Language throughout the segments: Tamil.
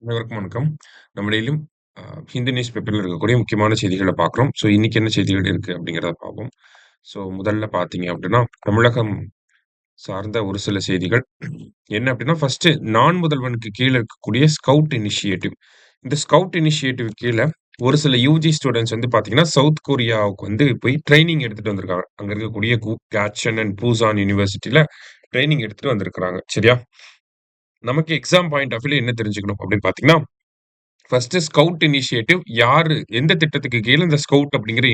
அனைவருக்கும் வணக்கம். நம்ம டெய்லியும் அ ஹிந்து நியூஸ் பேப்பர்ல இருக்கக்கூடிய முக்கியமான செய்திகள பார்க்குறோம். ஸோ, இன்னைக்கு என்ன செய்திகள் இருக்கு அப்படிங்கிறத பார்ப்போம். ஸோ, முதல்ல பார்த்தீங்க அப்படின்னா, தமிழகம் சார்ந்த ஒரு சில செய்திகள். என்ன அப்படின்னா, ஃபர்ஸ்ட்டு நான் முதல்வனுக்கு கீழ இருக்கக்கூடிய ஸ்கவுட் இனிஷியேட்டிவ். இந்த ஸ்கவுட் இனிஷியேட்டிவ் கீழ ஒரு சில யுஜி ஸ்டூடண்ட்ஸ் வந்து பார்த்தீங்கன்னா, சவுத் கொரியாவுக்கு வந்து போய் ட்ரெய்னிங் எடுத்துட்டு வந்திருக்காங்க. அங்க இருக்கக்கூடிய கேட்சன் அண்ட் பூசான் யுனிவர்சிட்டில ட்ரெய்னிங் எடுத்துட்டு வந்திருக்கிறாங்க. சரியா? நமக்கு எக்ஸாம் பாயிண்ட் ஆஃப் வியூல என்ன தெரிஞ்சுக்கணும் அப்படின்னு பார்த்தீங்கன்னா, ஃபர்ஸ்ட்டு ஸ்கவுட் இனிஷியேட்டிவ் யாரு? எந்த திட்டத்துக்கு கீழ இந்த ஸ்கவுட் அப்படிங்கிற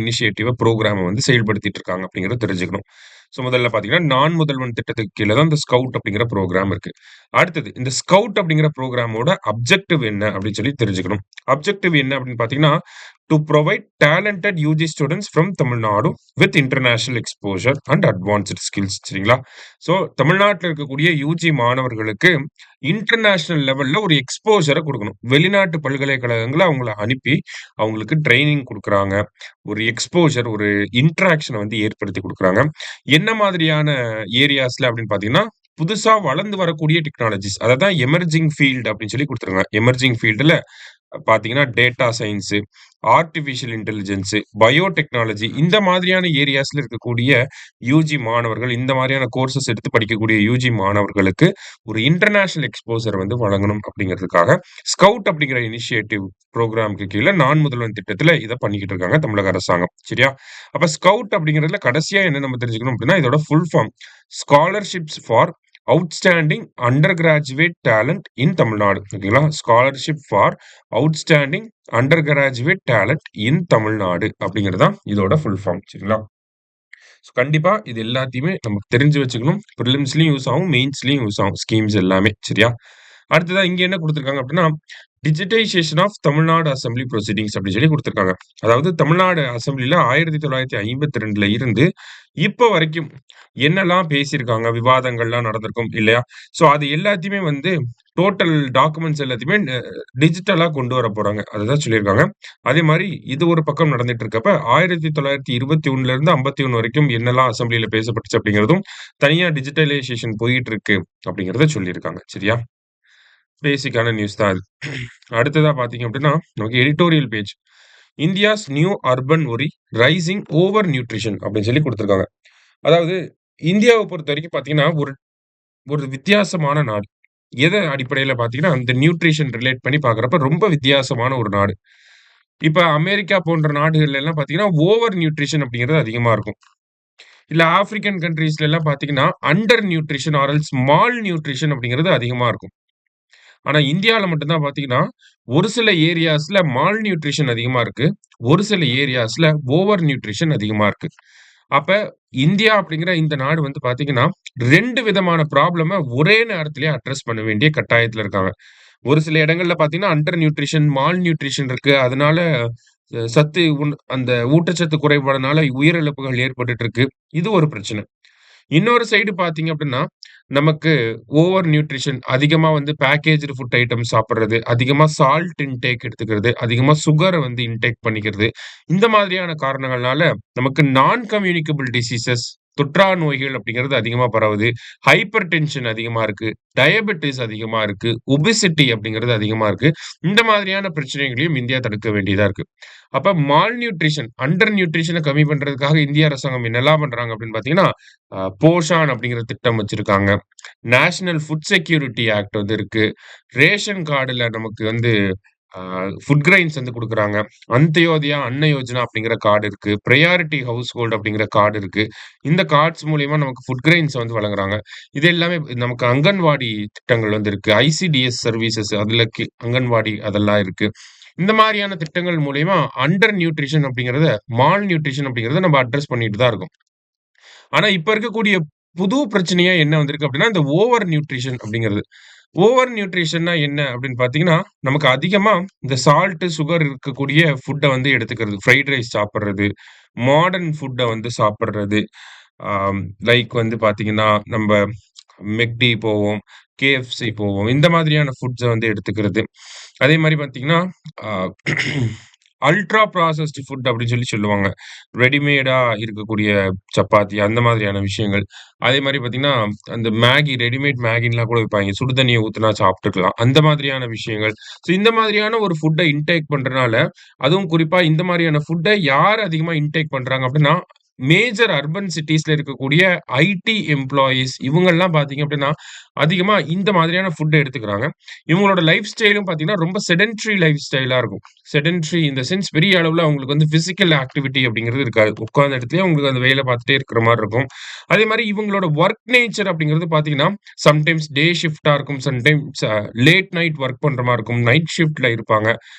புரோகிராம வந்து செயல்படுத்திட்டு இருக்காங்க அப்படிங்கிறத தெரிஞ்சுக்கணும். ஸோ முதல்ல பார்த்தீங்கன்னா, நான் முதல்வன் திட்டத்துக்கு கீழ தான் இந்த ஸ்கவுட் அப்படிங்கிற புரோகிராம் இருக்கு. அடுத்தது இந்த ஸ்கவுட் அப்படிங்கிற புரோகிராமோட அப்ஜெக்டிவ் என்ன அப்படின்னு சொல்லி தெரிஞ்சுக்கணும். அப்ஜெக்டிவ் என்ன அப்படின்னு பார்த்தீங்கன்னா, to provide talented UG students from Tamil Nadu with international exposure and advanced skills சரிங்களா? ஸோ தமிழ்நாட்டுல இருக்கக்கூடிய யுஜி மாணவர்களுக்கு இன்டர்நேஷனல் லெவல்ல ஒரு எக்ஸ்போஷர குடுக்கணும். வெளிநாட்டு பல்கலைக்கழகங்கள அவங்கள அனுப்பி, அவங்களுக்கு ட்ரெய்னிங் குடுக்குறாங்க. ஒரு எக்ஸ்போஷர், ஒரு இன்டராக்ஷன வந்து ஏற்படுத்தி குடுக்குறாங்க. என்ன மாதிரியான ஏரியாஸ்ல அப்படின்னு பார்த்தீங்கன்னா, புதுசா வளர்ந்து வரக்கூடிய டெக்னாலஜிஸ். அததான் எமர்ஜிங் ஃபீல்ட் அப்படின்னு சொல்லி குடுத்துருக்காங்க. எமர்ஜிங் ஃபீல்டுல பார்த்தீங்கன்னா, data science, artificial intelligence, biotechnology இந்த மாதிரியான ஏரியாஸ்ல இருக்கக்கூடிய யுஜி மாணவர்கள், இந்த மாதிரியான கோர்சஸ் எடுத்து படிக்கக்கூடிய யுஜி மாணவர்களுக்கு ஒரு இன்டர்நேஷனல் எக்ஸ்போஷர் வந்து வழங்கணும் அப்படிங்கிறதுக்காக, ஸ்கவுட் அப்படிங்கிற இனிஷியேட்டிவ் புரோகிராம்க்கு கீழ நான் முதல்வன் திட்டத்துல இத பண்ணிக்கிட்டு இருக்காங்க தமிழக அரசாங்கம். சரியா? அப்ப ஸ்கவுட் அப்படிங்கிறதுல கடைசியா என்ன நம்ம தெரிஞ்சுக்கணும் அப்படின்னா, இதோட full form scholarships for outstanding under graduate talent in Tamil Nadu. ஓகேங்களா? Scholarship for outstanding under graduate talent in Tamil Nadu அப்படிங்கிறது தான் இதோட ஃபுல் ஃபார்ம். சரிங்களா? ஸோ கண்டிப்பா இது எல்லாத்தையுமே நமக்கு தெரிஞ்சு வச்சுக்கணும். பிரிலிம்ஸ்லயும் யூஸ் ஆகும், மெயின்ஸ்லயும் யூஸ் ஆகும் ஸ்கீம்ஸ் எல்லாமே. சரியா? அடுத்ததா இங்க என்ன குடுத்திருக்காங்க அப்படின்னா, digitisation of Tamil Nadu assembly proceedings அப்படின்னு சொல்லி குடுத்திருக்காங்க. அதாவது தமிழ்நாடு அசெம்பிளில 1952ல இருந்து இப்ப வரைக்கும் என்னலாம் பேசியிருக்காங்க, விவாதங்கள்லாம் நடந்திருக்கும் இல்லையா? ஸோ அது எல்லாத்தையுமே வந்து டோட்டல் டாக்குமெண்ட்ஸ் எல்லாத்தையுமே டிஜிட்டலா கொண்டு வரப்போறாங்க. அததான் சொல்லியிருக்காங்க. அதே மாரி இது ஒரு பக்கம் நடந்துட்டு இருக்கப்ப, 1921ல இருந்து 51 வரைக்கும் என்னலாம் அசெம்பிளில பேசப்பட்டுச்சு அப்படிங்கிறதும், தனியா டிஜிட்டலைசேஷன் போயிட்டு இருக்கு அப்படிங்கிறத சொல்லியிருக்காங்க. சரியா? பேசிக்கான நியூஸ் தான் அது. அடுத்ததா பார்த்தீங்க அப்படின்னா, நமக்கு editorial page. India's new urban worry rising over nutrition அப்படின்னு சொல்லி குடுத்திருக்காங்க. அதாவது இந்தியாவ பொறுத்தவரைக்கும் பார்த்தீங்கன்னா, ஒரு ஒரு வித்தியாசமான நாடு. எத அடிப்படையில பார்த்தீங்கன்னா, இந்த நியூட்ரிஷன் ரிலேட் பண்ணி பார்க்கிறப்ப ரொம்ப வித்தியாசமான ஒரு நாடு. இப்ப அமெரிக்கா போன்ற நாடுகள்ல எல்லாம் பார்த்தீங்கன்னா, ஓவர் நியூட்ரிஷன் அப்படிங்கிறது அதிகமா இருக்கும். இல்ல ஆப்பிரிக்கன் கன்ட்ரீஸ்ல எல்லாம் பார்த்தீங்கன்னா, under nutrition or else mall nutrition அப்படிங்கிறது அதிகமா இருக்கும். ஆனா இந்தியால மட்டும் தான் பார்த்தீங்கன்னா, ஒரு சில ஏரியாஸ்ல மால் நியூட்ரிஷன் அதிகமா இருக்கு. ஒரு சில ஏரியாஸ்ல ஓவர் நியூட்ரிஷன் அதிகமா இருக்கு. அப்ப இந்தியா அப்படிங்கிற இந்த நாடு வந்து பார்த்தீங்கன்னா, 2 விதமான ப்ராப்ளம ஒரே நேரத்திலேயே அட்ரஸ் பண்ண வேண்டிய கட்டாயத்துல இருக்காங்க. ஒரு சில இடங்கள்ல பார்த்தீங்கன்னா, அண்டர் நியூட்ரிஷன், மால் நியூட்ரிஷன் இருக்கு. அதனால சத்து அந்த ஊட்டச்சத்து குறைபாடுனால உயிரிழப்புகள் ஏற்பட்டுட்டு இருக்கு. இது ஒரு பிரச்சனை. இன்னொரு சைடு பார்த்தீங்க அப்படின்னா, நமக்கு ஓவர் நியூட்ரிஷன் அதிகமா வந்து பேக்கேஜ்டு ஃபுட் ஐட்டம்ஸ் சாப்பிடுறது, அதிகமா சால்ட் இன்டேக் எடுத்துக்கிறது, அதிகமா சுகர வந்து இன்டேக் பண்ணிக்கிறது. இந்த மாதிரியான காரணங்கள்னால நமக்கு நான் கம்யூனிகபிள் டிசீசஸ் தொற்றா நோய்கள் அப்படிங்கிறது அதிகமா பரவுது. ஹைப்பர் டென்ஷன் அதிகமா இருக்கு. டயபெட்டிஸ் அதிகமா இருக்கு. ஒபெசிட்டி அப்படிங்கிறது அதிகமா இருக்கு. இந்த மாதிரியான பிரச்சனைகளையும் இந்தியா தடுக்க வேண்டியதா இருக்கு. அப்ப மால் நியூட்ரிஷன், அண்டர் நியூட்ரிஷன கம்மி பண்றதுக்காக இந்திய அரசாங்கம் என்னலாம் பண்றாங்க அப்படின்னு பார்த்தீங்கன்னா, போஷான் அப்படிங்கிற திட்டம் வச்சிருக்காங்க. நேஷனல் ஃபுட் செக்யூரிட்டி ஆக்ட் வந்து இருக்கு. ரேஷன் கார்டுல நமக்கு வந்து அ ஃபுட் கிரெயின்ஸ் வந்து குடுக்குறாங்க. அந்த்யோதயா, அன்ன யோஜனா அப்படிங்கிற கார்டு இருக்கு. பிரையாரிட்டி ஹவுஸ்ஹோல்ட் அப்படிங்கிற கார்டு இருக்கு. இந்த கார்ட்ஸ் மூலியமா நமக்கு ஃபுட் கிரெயின்ஸ் வந்து வழங்குறாங்க. இது எல்லாமே நமக்கு அங்கன்வாடி திட்டங்கள் வந்து இருக்கு. ஐசிடிஎஸ் சர்வீசஸ் அதுல அங்கன்வாடி அதெல்லாம் இருக்கு. இந்த மாரியான திட்டங்கள் மூலியமா அண்டர் நியூட்ரிஷன் அப்படிங்கிறத, மால் நியூட்ரிஷன் அப்படிங்கிறத நம்ம அட்ரஸ் பண்ணிட்டு தான் இருக்கோம். ஆனா, இப்ப இருக்கக்கூடிய புது பிரச்சனையா என்ன வந்திருக்கு அப்டின்னா, இந்த ஓவர் நியூட்ரிஷன் அப்படிங்கிறது. ஓவர் நியூட்ரிஷன்னா என்ன அப்படின்னு பார்த்தீங்கன்னா, நமக்கு அதிகமா இந்த சால்ட், சுகர் இருக்கக்கூடிய ஃபுட்ட வந்து எடுத்துக்கிறது. ஃப்ரைட் ரைஸ் சாப்பிடுறது, மாடர்ன் ஃபுட்ட வந்து சாப்பிடுறது. ஆம் லைக் வந்து பார்த்தீங்கன்னா, நம்ப மெக்டி போவோம், கேஎஃப்சி போவோம். இந்த மாதிரியான ஃபுட்ஸ வந்து எடுத்துக்கிறது. அதே மாரி பார்த்தீங்கன்னா, ஆ அல்ட்ரா ப்ராசஸ்டு ஃபுட் அப்படின்னு சொல்லுவாங்க. ரெடிமேடா இருக்கக்கூடிய சப்பாத்தி அந்த மாதிரியான விஷயங்கள். அதே மாரி பார்த்தீங்கன்னா, அந்த ரெடிமேட் மேகின்லாம் கூட விப்பாய்ங்க. சுடு தண்ணீய ஊத்துனா சாப்ட்டுக்கலாம். அந்த மாதிரியான விஷயங்கள். ஸோ இந்த மாதிரியான ஒரு ஃபுட்ட இன்டேக் பண்றனால, அதுவும் குறிப்பா இந்த மாரியான ஃபுட்ட யார் அதிகமா இன்டேக் பண்றாங்க அப்படின்னா, மேஜர் அர்பன் சிட்டீஸ்ல இருக்கக்கூடிய ஐடி எம்ப்ளாயீஸ் இவங்கலாம் பார்த்தீங்க அப்படின்னா, அதிகமா இந்த மாதிரியான ஃபுட்ட எடுத்துக்கிறாங்க. இவங்களோட லைஃப் ஸ்டைலும் பார்த்தீங்கன்னா, ரொம்ப செடென்டரி லைஃப் ஸ்டைலா இருக்கும். செடென்டரி இன் த சென்ஸ் பெரிய அளவுல அவங்களுக்கு வந்து பிசிக்கல் ஆக்டிவிட்டி அப்படிங்கிறது இருக்காது. உட்கார்ந்த இடத்திலேயே அவங்களுக்கு அந்த வேலை பார்த்துட்டே இருக்கிற மாரி இருக்கும். அதே மாரி இவங்களோட வொர்க் நேச்சர் அப்படிங்கிறது பார்த்தீங்கன்னா, சம்டைம்ஸ் டே ஷிஃப்ட்டா இருக்கும். சம்டைம்ஸ் லேட் நைட் வொர்க் பண்ற மாரி இருக்கும். நைட் ஷிஃப்ட்ல இருப்பாங்க.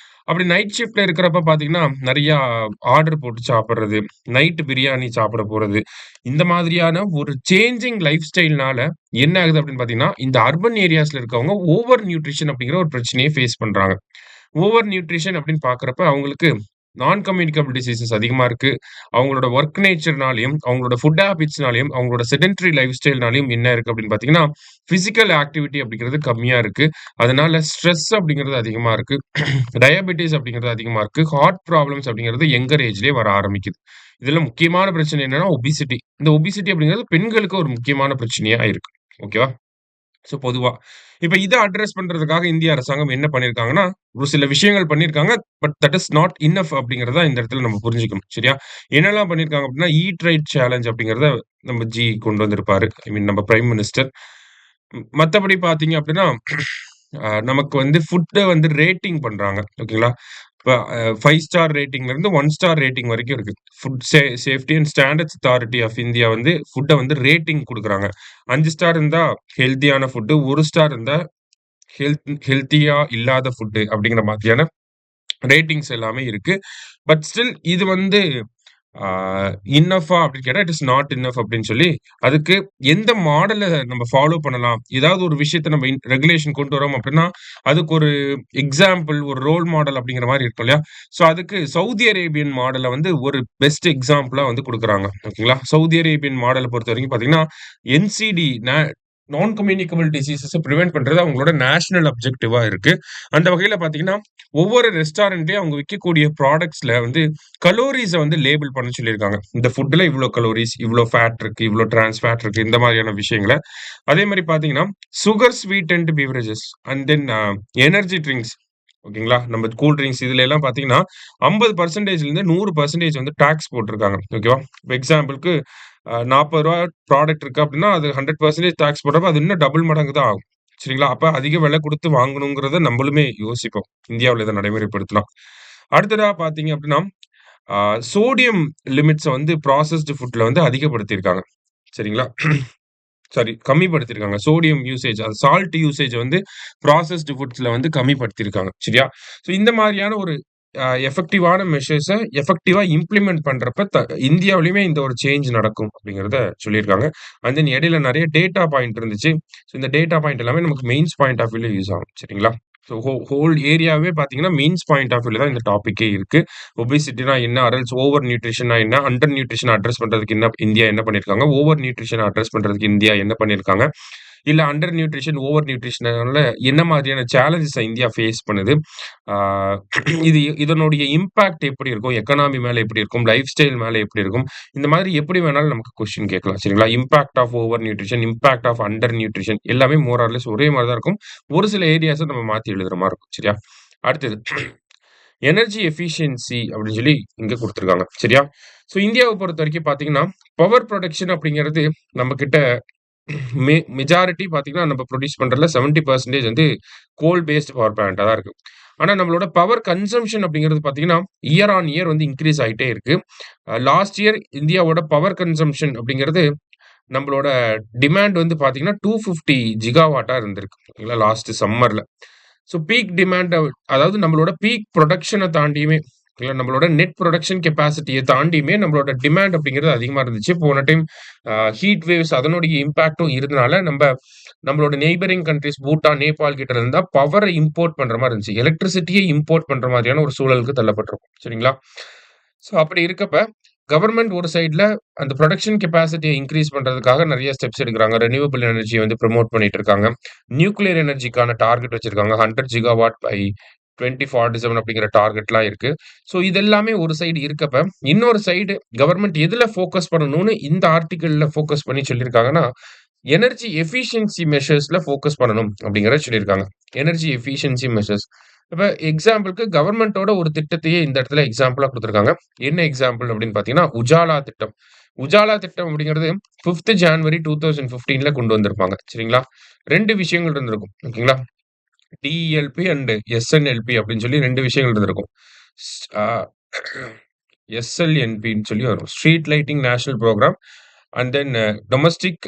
அப்படி நைட் ஷிஃப்ட்ல இருக்கிறப்ப பார்த்தீங்கன்னா, நெறையா ஆர்டர் போட்டு சாப்பிடுறது, நைட் பிரியாணி சாப்பிட போறது, இந்த மாதிரியான ஒரு சேஞ்சிங் லைஃப் ஸ்டைல்னால என்ன ஆகுது அப்படின்னு பார்த்தீங்கன்னா, இந்த அர்பன் ஏரியாஸ்ல இருக்கவங்க ஓவர் நியூட்ரிஷன் அப்படிங்கிற ஒரு பிரச்சனைய ஃபேஸ் பண்றாங்க. ஓவர் நியூட்ரிஷன் அப்படின்னு பார்க்கிறப்ப அவங்களுக்கு நான் கம்யூனிகபிள் டிசீசஸ் அதிகமா இருக்கு. அவங்களோட வொர்க் நேச்சர்னாலயும், அவங்களோட ஃபுட் ஹேபிட்ஸ்னாலயும், அவங்களோட செடென்டரி லைஃப் ஸ்டைல்னாலயும் என்ன இருக்கு அப்படின்னு பார்த்தீங்கன்னா, பிசிக்கல் ஆக்டிவிட்டி அப்படிங்கிறது கம்மியா இருக்கு. அதனால ஸ்ட்ரெஸ் அப்படிங்கிறது அதிகமா இருக்கு. டயபெட்டிஸ் அப்படிங்கிறது அதிகமா இருக்கு. ஹார்ட் ப்ராப்ளம்ஸ் அப்படிங்கிறது யங்கர் ஏஜ்லயே வர ஆரம்பிக்குது. இதுல முக்கியமான பிரச்சனை என்னன்னா ஒபிசிட்டி. இந்த ஒபிசிட்டி அப்படிங்கிறது பெண்களுக்கு ஒரு முக்கியமான பிரச்சனையா இருக்கு. ஓகேவா? பொதுவா. இப்ப இத அட்ரஸ் பண்றதுக்காக இந்திய அரசாங்கம் என்ன பண்ணியிருக்காங்கன்னா, ஒரு சில விஷயங்கள் பண்ணியிருக்காங்க. But that is not enough அப்படிங்கிறத இந்த இடத்துல நம்ம புரிஞ்சுக்கணும். சரியா? என்னலாம் பண்ணியிருக்காங்க அப்படின்னா, ஈட் ரைட் சேலஞ்ச் அப்படிங்கிறத நம்ம கொண்டு வந்திருப்பாரு. ஐ மீன் நம்ம பிரைம் மினிஸ்டர். மத்தபடி பார்த்தீங்க அப்படின்னா, நமக்கு வந்து ஃபுட்ட வந்து ரேட்டிங் பண்றாங்க. ஓகேங்களா? இப்ப 5 ஸ்டார் ரேட்டிங்ல இருந்து 1 ஸ்டார் ரேட்டிங் வரைக்கும் இருக்கு. Food safety and standards authority of India வந்து ஃபுட்ட வந்து ரேட்டிங் குடுக்குறாங்க. 5 ஸ்டார் இருந்தா ஹெல்த்தியான ஃபுட்டு, 1 ஸ்டார் இருந்தா ஹெல்த்தியா இல்லாத ஃபுட்டு அப்படிங்கிற மாதிரியான ரேட்டிங்ஸ் எல்லாமே இருக்கு. பட் ஸ்டில் இது வந்து ஆ இனஃப்பா அப்படின்னு கேட்டா, இட் இஸ் நாட் இனஃப் அப்படின்னு சொல்லி, அதுக்கு எந்த மாடல நம்ம ஃபாலோ பண்ணலாம்? ஏதாவது ஒரு விஷயத்த நம்ம ரெகுலேஷன் கொண்டு வரோம் அப்படின்னா, அதுக்கு ஒரு எக்ஸாம்பிள், ஒரு ரோல் மாடல் அப்படிங்கிற மாரி இருக்கும் இல்லையா? ஸோ அதுக்கு சவுதி அரேபியன் மாடல வந்து ஒரு பெஸ்ட் எக்ஸாம்பிளா வந்து குடுக்குறாங்க. ஓகேங்களா? சவுதி அரேபியன் மாடல பொறுத்தவரைக்கும் பார்த்தீங்கன்னா, என்சிடி நான் கம்யூனிகபிள் டிசீஸஸ பிரிவென்ட் பண்றது அவங்களோட நேஷனல் அப்ஜெக்டிவா இருக்கு. அந்த வகையில பார்த்தீங்கன்னா, ஒவ்வொரு ரெஸ்டாரண்ட்லயும் அவங்க விக்கக்கூடிய ப்ராடக்ட்ஸ்ல வந்து கலோரிஸ வந்து லேபிள் பண்ண சொல்லியிருக்காங்க. இந்த ஃபுட்ல இவ்ளோ கலோரிஸ், இவ்ளோ ஃபேட் இருக்கு, இவ்ளோ டிரான்ஸ் ஃபேட் இருக்கு. இந்த மாதிரியான விஷயங்கள. அதே மாரி பார்த்தீங்கன்னா, sugar sweetened beverages and then energy drinks ஓகேங்களா? நம்ம கூல் ட்ரிங்க்ஸ் இதுல எல்லாம் பார்த்தீங்கன்னா, 50%லேருந்து 100% வந்து டாக்ஸ் போட்டிருக்காங்க. ஓகேவா? இப்ப எக்ஸாம்பிள்க்கு ரூ. 40 ப்ராடக்ட் இருக்கு அப்டின்னா, அது 100% டாக்ஸ் போடுறப்ப அது இன்னும் டபுள் மடங்கு தான் ஆகும். சரிங்களா? அப்ப அதிக விலை குடுத்து வாங்கணுங்கிறத நம்பளுமே யோசிப்போம். இந்தியாவுல இத நடைமுறைப்படுத்தினா. அடுத்ததா பார்த்தீங்க அப்டின்னா, ஆ சோடியம் லிமிட்ஸ வந்து ப்ராசஸ்டு ஃபுட்ல வந்து அதிகப்படுத்தியிருக்காங்க. சரிங்களா? சாரி கம்மிப்படுத்தியிருக்காங்க. சோடியம் யூசேஜ் சால்ட் யூசேஜ் வந்து ப்ராசஸ்டு ஃபுட்ஸ்ல வந்து கம்மிப்படுத்தியிருக்காங்க. சரியா? ஸோ இந்த மாரியான ஒரு எஃபெக்டிவான மெஷர்ஸ எஃபெக்டிவா இம்ப்ளிமெண்ட் பண்றப்ப இந்தியாவிலயுமே இந்த ஒரு சேஞ்ச் நடக்கும் அப்படிங்கிறத சொல்லியிருக்காங்க. அண்ட் தென் இடையில நெறைய டேட்டா பாயிண்ட் இருந்துச்சு. ஸோ இந்த டேட்டா பாயிண்ட் எல்லாமே நமக்கு மெயின்ஸ் பாயிண்ட் ஆஃப் வியூல யூஸ் ஆகும். சரிங்களா? ஸோ ஹோல் ஏரியாவே பார்த்தீங்கன்னா, மெயின்ஸ் பாயிண்ட் ஆஃப் வியூல தான் இந்த டாபிக்கே இருக்கு. ஒபிசிட்டினா என்ன? ஓவர் நியூட்ரிஷன்னா என்ன? அண்டர் நியூட்ரிஷன அட்ரஸ் பண்றதுக்கு இந்தியா என்ன பண்ணியிருக்காங்க? ஓவர் நியூட்ரிஷன அட்ரஸ் பண்றதுக்கு இந்தியா என்ன பண்ணியிருக்காங்க? இல்ல அண்டர் நியூட்ரிஷன், ஓவர் நியூட்ரிஷனால என்ன மாதிரியான சேலஞ்சஸ இந்தியா ஃபேஸ் பண்ணுது? ஆ இதனுடைய இம்பாக்ட் எப்படி இருக்கும்? எக்கானமி மேல எப்படி இருக்கும்? லைஃப் ஸ்டைல் மேல எப்படி இருக்கும்? இந்த மாதிரி எப்படி வேணாலும் நமக்கு கொஸ்டின் கேட்கலாம். சரிங்களா? Impact of over nutrition, impact of under nutrition எல்லாமே மோர் ஆர் லெஸ் ஒரே மாரி தான் இருக்கும். ஒரு சில ஏரியாஸ நம்ம மாத்தி எழுதுற மாரி இருக்கும். சரியா? அடுத்தது எனர்ஜி எஃபிஷியன்சி அப்படின்னு சொல்லி இங்க குடுத்துருக்காங்க. சரியா? இந்தியாவ பொறுத்தவரைக்கும் பார்த்தீங்கன்னா, பவர் புரொடக்ஷன் அப்படிங்கிறது நம்மகிட்ட மெஜாரிட்டி பார்த்தீங்கன்னா, நம்ம புரொடியூஸ் பண்றதுல 70% வந்து கோல் பேஸ்ட் பவர் பிளான்ட்டா தான் இருக்கு. ஆனா, நம்மளோட பவர் கன்சம்ப்ஷன் அப்படிங்கிறது பார்த்தீங்கன்னா, இயர் ஆன் இயர் வந்து இன்கிரீஸ் ஆயிட்டே இருக்கு. லாஸ்ட் இயர் இந்தியாவோட பவர் கன்சம்ப்ஷன் அப்படிங்கிறது நம்மளோட டிமாண்ட் வந்து பார்த்தீங்கன்னா, 250 ஜிகாவாட்டா இருந்திருக்கு. ஓகேங்களா? லாஸ்ட் சம்மர்ல. பீக் டிமாண்ட் அதாவது நம்மளோட பீக் புரொடக்ஷன தாண்டியுமே இல்ல நம்மளோட நெட் புரொடக்ஷன் கெப்பாசிட்டிய தாண்டியுமே நம்மளோட டிமாண்ட் அப்படிங்கிறது அதிகமா இருந்துச்சு. போன டைம் ஹீட் வேவ்ஸ் அதனுடைய இம்பாக்டும் இருந்தனால நம்மளோட நெய்பரிங் கண்ட்ரீஸ் பூட்டான், நேபாள் கிட்ட இருந்தா பவர இம்போர்ட் பண்ற மாரி இருந்துச்சு. எலக்ட்ரிசிட்டிய இம்போர்ட் பண்ற மாதிரியான ஒரு சூழலுக்கு தள்ளப்பட்டிருக்கும். சரிங்களா? அப்படி இருக்கப்ப கவர்ன்மெண்ட் ஒரு சைட்ல அந்த புரொடக்ஷன் கெப்பாசிட்டிய இன்கிரீஸ் பண்றதுக்காக நெறைய ஸ்டெப்ஸ் எடுக்குறாங்க. ரெனியூவபிள் எனர்ஜிய வந்து ப்ரமோட் பண்ணிட்டு இருக்காங்க. நியூக்ளியர் எனர்ஜிக்கான டார்கெட் வச்சிருக்காங்க. 100 ஜிகாவாட் பை 2047 அப்படிங்கிற டார்கெட்லாம் இருக்கு. ஸோ இது எல்லாமே ஒரு சைடு இருக்கப்ப, இன்னொரு சைடு கவர்ன்மென்ட் எதுல ஃபோக்கஸ் பண்ணணும்னு இந்த ஆர்டிக்கிள்ல ஃபோக்கஸ் பண்ணி சொல்லியிருக்காங்கன்னா, எனர்ஜி எஃபிஷியன்சி மெஷர்ஸ்ல ஃபோக்கஸ் பண்ணணும் அப்படிங்கிறத சொல்லியிருக்காங்க. Energy efficiency measures. இப்ப எக்ஸாம்பிள்க்கு கவர்ன்மென்ட்டோட ஒரு திட்டத்தையே இந்த இடத்துல எக்ஸாம்பிளா குடுத்திருக்காங்க. என்ன எக்ஸாம்பிள் அப்படின்னு பார்த்தீங்கன்னா, உஜாலா திட்டம். உஜாலா திட்டம் அப்படிங்கிறது 5த் ஜான்வரி 2015ல கொண்டு வந்திருப்பாங்க. சரிங்களா? 2 விஷயங்கள் இருந்திருக்கும். ஓகேங்களா? டிஇஎல்பி அண்ட் எஸ்என்எல்பி அப்படின்னு சொல்லி 2 விஷயங்கள் இருந்திருக்கும். ஸ் ஆ எஸ்எல்என்பின்னு சொல்லி வரும். Street lighting national program and then domestic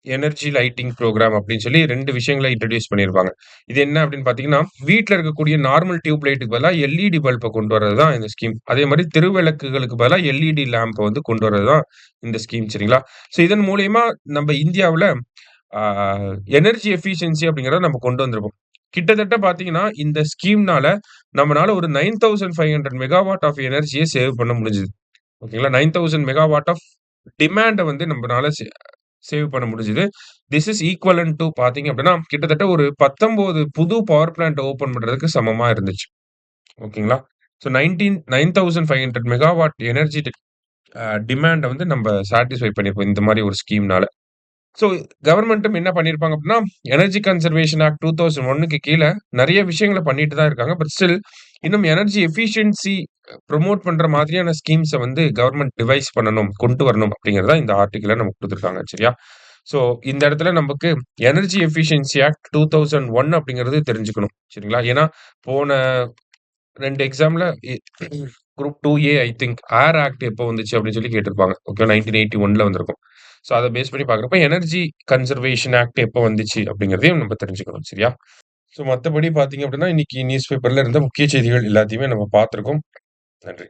energy lighting program அப்படின்னு சொல்லி 2 விஷயங்கள இன்ட்ரோடியூஸ் பண்ணியிருப்பாங்க. இது என்ன அப்படின்னு பார்த்தீங்கன்னா, வீட்ல இருக்கக்கூடிய நார்மல் டியூப் லைட்டுக்கு பதிலா எல்இடி பல்ப கொண்டு வரது தான் இந்த ஸ்கீம். அதே மாரி தெருவிளக்குகளுக்கு பதிலா எல்இடி லேம்ப வந்து கொண்டு வரது தான் இந்த ஸ்கீம் சரிங்களா? ஸோ இதன் மூலியமா நம்ம இந்தியாவுல ஆ எனர்ஜி எஃபிஷியன்சி அப்படிங்கிறத நம்ம கொண்டு வந்திருக்கோம். கிட்டத்தட்ட பார்த்தீங்கன்னா, இந்த ஸ்கீம்னால நம்மனால ஒரு 9500 மெகாவாட் ஆஃப் எனர்ஜிய சேவ் பண்ண முடிஞ்சது. ஓகேங்களா? 9000 மெகாவாட் ஆஃப் டிமாண்ட வந்து நம்மனால சேவ் பண்ண முடிஞ்சது. திஸ் இஸ் ஈக்வலன்ட் டூ பார்த்தீங்க அப்படின்னா, கிட்டத்தட்ட ஒரு 19 புது பவர் பிளான்ட் ஓப்பன் பண்றதுக்கு சமமா இருந்துச்சு. ஓகேங்களா? ஸோ 9500 மெகாவாட் எனர்ஜி டிமாண்ட வந்து நம்ப சாட்டிஸ்ஃபை பண்ணியிருக்கோம். இந்த மாரி ஒரு ஸ்கீம்னால. ஸோ கவர்ன்மென்ட்டும் என்ன பண்ணியிருப்பாங்க அப்டின்னா, எனர்ஜி கன்சர்வேஷன் ஆக்ட் 2001க்கு கீழ நெறைய விஷயங்கள பண்ணிட்டு தான் இருக்காங்க. பட் ஸ்டில் இன்னும் எனர்ஜி எஃபிஷியன்சி ப்ரமோட் பண்ற மாதிரியான ஸ்கீம்ஸ வந்து கவர்ன்மென்ட் டிவைஸ் பண்ணணும், கொண்டு வரணும் அப்படிங்கிறது தான் இந்த ஆர்டிக்கிள்ல நமக்கு குடுத்துருக்காங்க. சரியா? ஸோ இந்த இடத்துல நமக்கு எனர்ஜி எஃபிஷியன்சி ஆக்ட் 2001 அப்படிங்கிறது தெரிஞ்சுக்கணும். சரிங்களா? ஏன்னா போன 2 எக்ஸாம்ல group 2A I think air act எப்போ வந்துச்சு அப்படின்னு சொல்லி கேட்டிருப்பாங்க. ஓகே 1981ல வந்திருக்கும். ஸோ அத பேஸ் பண்ணி பார்க்கிறப்ப எனர்ஜி கன்சர்வேஷன் ஆக்ட் எப்போ வந்துச்சு அப்படிங்கிறதையும் நம்ம தெரிஞ்சுக்கணும். சரியா? ஸோ மத்தபடி பார்த்தீங்க அப்படின்னா, இன்னைக்கு நியூஸ் பேப்பர்ல இருந்த முக்கிய செய்திகள் எல்லாத்தையுமே நம்ம பார்த்திருக்கோம். நன்றி.